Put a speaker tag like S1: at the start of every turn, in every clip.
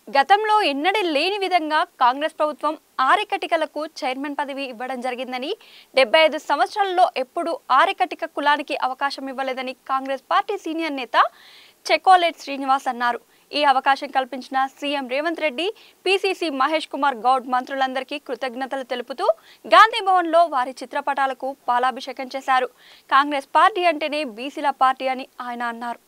S1: గతంలో ఎన్నడూ లేని విధంగా కాంగ్రెస్ ప్రభుత్వం ఆరికటికలకు చైర్మన్ పదవి ఇవ్వడం జరిగిందని 75 సంవత్సరాల్లో ఎప్పుడు ఆరికటిక కులానికి అవకాశం ఇవ్వలేదని కాంగ్రెస్ పార్టీ సీనియర్ నేత చెకోలేట్ శ్రీనివాస్ అన్నారు. ఈ అవకాశం కల్పించిన సీఎం రేవంత్ రెడ్డి, పీసీసీ మహేష్ కుమార్ గౌడ్ మంత్రులందరికీ కృతజ్ఞతలు తెలుపుతూ గాంధీ భవన్లో వారి చిత్రపటాలకు పాలాభిషేకం చేశారు. కాంగ్రెస్ పార్టీ అంటేనే బీసీల పార్టీ అని ఆయన అన్నారు.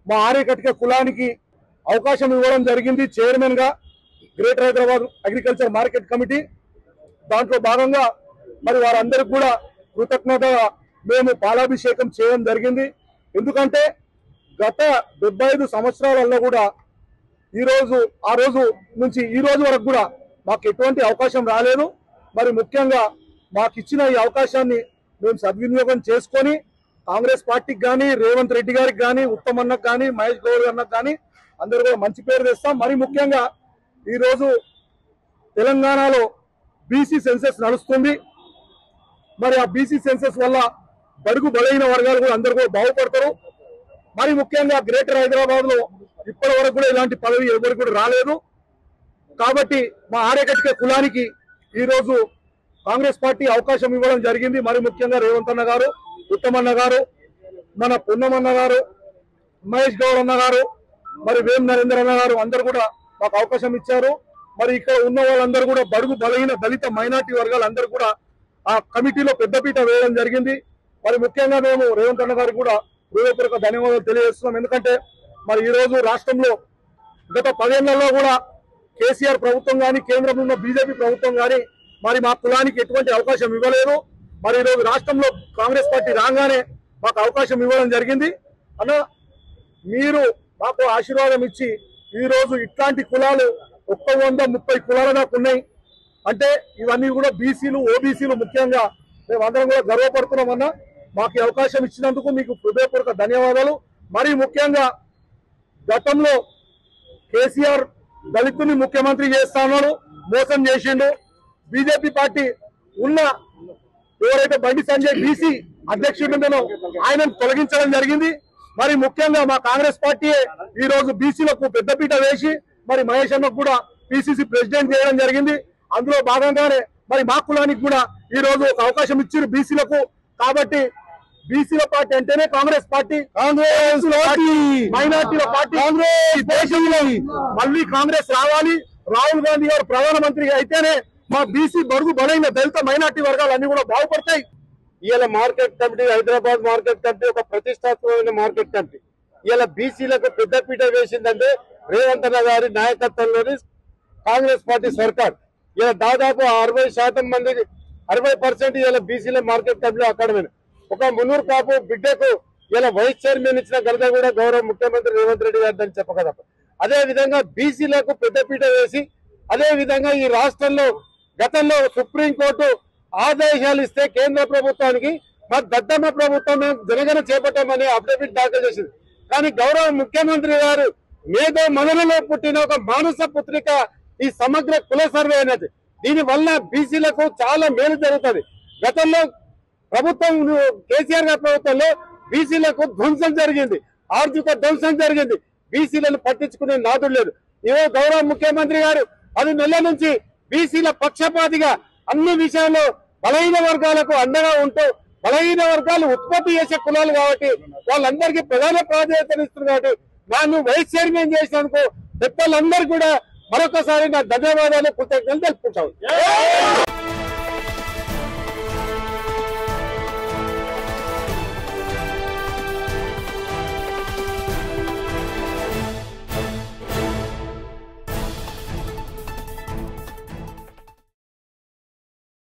S2: మా ఆర్యకటిక కులానికి అవకాశం ఇవ్వడం జరిగింది. చైర్మన్ గా greater Hyderabad agriculture market committee దాంట్లో భాగంగా మరి వారందరికి కూడా కృతజ్ఞతగా మేము పాలాభిషేకం చేయడం జరిగింది. ఎందుకంటే గత 75 సంవత్సరాలలో కూడా ఆ రోజు నుంచి ఈ రోజు వరకు కూడా మాకు ఎటువంటి అవకాశం రాలేదు. మరి ముఖ్యంగా మాకు ఇచ్చిన ఈ అవకాశాన్ని మేము సద్వినియోగం చేసుకొని కాంగ్రెస్ పార్టీకి కానీ, రేవంత్ రెడ్డి గారికి కానీ, ఉత్తమన్నకు కానీ, మహేష్ గౌడ్ అన్నకు కానీ అందరూ కూడా మంచి పేరు తెస్తాం. మరి ముఖ్యంగా ఈరోజు తెలంగాణలో బీసీ సెన్సెస్ నడుస్తుంది. మరి ఆ బీసీ సెన్సెస్ వల్ల బడుగు బలైన వర్గాలు కూడా అందరూ కూడా బాగుపడతారు. మరి ముఖ్యంగా గ్రేటర్ హైదరాబాద్ లో ఇప్పటి వరకు కూడా ఇలాంటి పదవి ఎవరికి కూడా రాలేదు. కాబట్టి మా ఆర్యకటిక కులానికి ఈరోజు కాంగ్రెస్ పార్టీ అవకాశం ఇవ్వడం జరిగింది. మరి ముఖ్యంగా రేవంత్ అన్న గారు, ఉత్తమన్న గారు, మన పున్నమన్న గారు, మహేష్ గౌడ్ అన్న గారు, మరి వేం నరేంద్ర అన్న గారు అందరూ కూడా మాకు అవకాశం ఇచ్చారు. మరి ఇక్కడ ఉన్న వాళ్ళందరూ కూడా బడుగు బలహీన దళిత మైనార్టీ వర్గాలందరూ కూడా ఆ కమిటీలో పెద్దపీట వేయడం జరిగింది. మరి ముఖ్యంగా మేము రేవంత్ అన్న గారికి కూడా హృదయపూర్వక ధన్యవాదాలు తెలియజేస్తున్నాం. ఎందుకంటే మరి ఈ రోజు రాష్ట్రంలో గత 10 ఏళ్లలో కూడా కేసీఆర్ ప్రభుత్వం కానీ, కేంద్రంలో ఉన్న బీజేపీ ప్రభుత్వం కానీ మరి మా కులానికి ఎటువంటి అవకాశం ఇవ్వలేదు. మరి ఈరోజు రాష్ట్రంలో కాంగ్రెస్ పార్టీ రాగానే మాకు అవకాశం ఇవ్వడం జరిగింది. అన్న మీరు మాకు ఆశీర్వాదం ఇచ్చి ఈరోజు ఇట్లాంటి కులాలు 130 కులాల దాకా ఉన్నాయి. అంటే ఇవన్నీ కూడా బీసీలు, ఓబీసీలు ముఖ్యంగా మేమందరం కూడా గర్వపడుతున్నామన్నా. మాకు అవకాశం ఇచ్చినందుకు మీకు హృదయపూర్వక ధన్యవాదాలు. మరి ముఖ్యంగా గతంలో కేసీఆర్ దళితుని ముఖ్యమంత్రి చేస్తానో మోసం చేసిండు. బీజేపీ పార్టీ ఉన్న ఎవరైతే బండి సంజయ్ బీసీ అధ్యక్షుడుండో ఆయనను తొలగించడం జరిగింది. మరి ముఖ్యంగా మా కాంగ్రెస్ పార్టీ ఈ రోజు బీసీలకు పెద్దపీట వేసి మరి మహేష్ అన్నకు కూడా పిసిసి ప్రెసిడెంట్ చేయడం జరిగింది. అందులో భాగంగానే మరి మా కులానికి కూడా ఈ రోజు ఒక అవకాశం ఇచ్చారు బీసీలకు. కాబట్టి బీసీల పార్టీ అంటేనే కాంగ్రెస్ పార్టీ, కాంగ్రెస్ మైనార్టీల పార్టీ. కాంగ్రెస్ దేశంలో మళ్ళీ కాంగ్రెస్ రావాలి, రాహుల్ గాంధీ గారు ప్రధానమంత్రిగా అయితేనే మా బీసీ బడుగు బలైన దళిత మైనార్టీ వర్గాలు అన్ని కూడా బాగుపడతాయి.
S3: ఇవాళ market committee, Hyderabad market committee ఒక ప్రతిష్టాత్మకమైన మార్కెట్ కమిటీ ఇవాళ బీసీలకు పెద్దపీట వేసిందంటే రేవంత్ అన్న గారి నాయకత్వంలోని కాంగ్రెస్ పార్టీ సర్కార్. ఇలా దాదాపు 60% మందికి 60% ఇలా బీసీల మార్కెట్ కమిటీలో అకాడమీ. ఒక మున్నూరు కాపు బిడ్డకు ఇలా వైస్ చైర్మన్ ఇచ్చిన ఘనత కూడా గౌరవ ముఖ్యమంత్రి రేవంత్ రెడ్డి గారు అని చెప్పగలరు. అదే విధంగా బీసీలకు పెద్దపీట వేసి అదే విధంగా ఈ రాష్ట్రంలో గతంలో సుప్రీంకోర్టు ఆదేశాలు ఇస్తే కేంద్ర ప్రభుత్వానికి మా దద్దమ్మ ప్రభుత్వం జనగణ చేపట్టామని అఫిడవిట్ దాఖలు చేసింది. కానీ గౌరవ ముఖ్యమంత్రి గారు మేధో మదనలో పుట్టిన ఒక మానస పుత్రిక ఈ సమగ్ర కుల సర్వే అనేది. దీని వల్ల బీసీలకు చాలా మేలు జరుగుతుంది. గతంలో ప్రభుత్వం కేసీఆర్ గారి ప్రభుత్వంలో బీసీలకు ధ్వంసం జరిగింది, ఆర్థిక ధ్వంసం జరిగింది. బీసీలను పట్టించుకునే నాదుడు లేదు. ఇవే గౌరవ ముఖ్యమంత్రి గారు 10 నెలల నుంచి బీసీల పక్షపాతిగా అన్ని విషయాల్లో బలహీన వర్గాలకు అండగా ఉంటూ, బలహీన వర్గాలు ఉత్పత్తి చేసే కులాలు కాబట్టి వాళ్ళందరికీ ప్రధాన ప్రాధాన్యత ఇస్తుంది. కాబట్టి నన్ను వైస్ చైర్మన్ చేసినందుకు పెద్దలందరూ కూడా మరొకసారి నా ధన్యవాదాలు, కృతజ్ఞతలు తెలుపుకుంటాను.